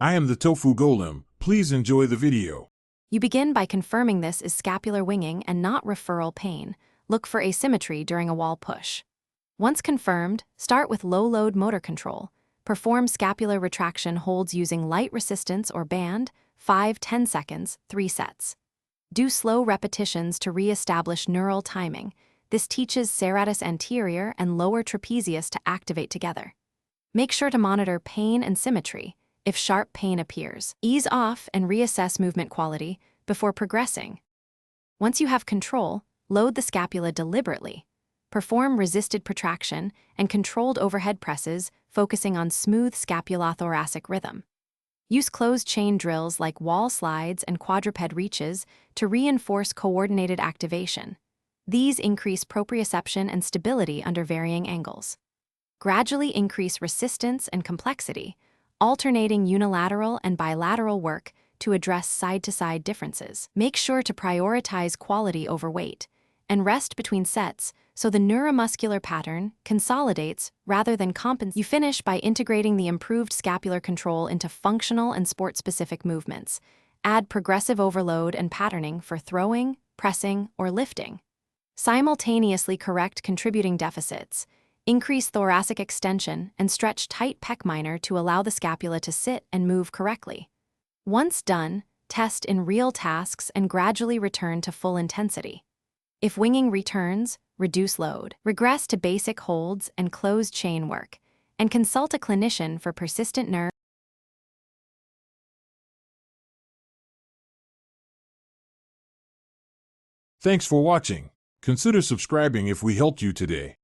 I am the tofu golem. Please enjoy the video. You begin by confirming this is scapular winging and not referral pain. Look for asymmetry during a wall push. Once confirmed, start with low-load motor control. Perform scapular retraction holds using light resistance or band, 5-10 seconds, 3 sets. Do slow repetitions to re-establish neural timing. This teaches serratus anterior and lower trapezius to activate together. Make sure to monitor pain and symmetry. If sharp pain appears, ease off and reassess movement quality before progressing. Once you have control, load the scapula deliberately. Perform resisted protraction and controlled overhead presses, focusing on smooth scapulothoracic rhythm. Use closed chain drills like wall slides and quadruped reaches to reinforce coordinated activation. These increase proprioception and stability under varying angles. Gradually increase resistance and complexity, alternating unilateral and bilateral work to address side-to-side differences. Make sure to prioritize quality over weight and rest between sets so the neuromuscular pattern consolidates rather than compensates. You finish by integrating the improved scapular control into functional and sport-specific movements. Add progressive overload and patterning for throwing, pressing, or lifting. Simultaneously correct contributing deficits. Increase thoracic extension and stretch tight pec minor to allow the scapula to sit and move correctly. Once done, test in real tasks and gradually return to full intensity. If winging returns, reduce load. Regress to basic holds and closed chain work, and consult a clinician for persistent nerve. Thanks for watching. Consider subscribing if we helped you today.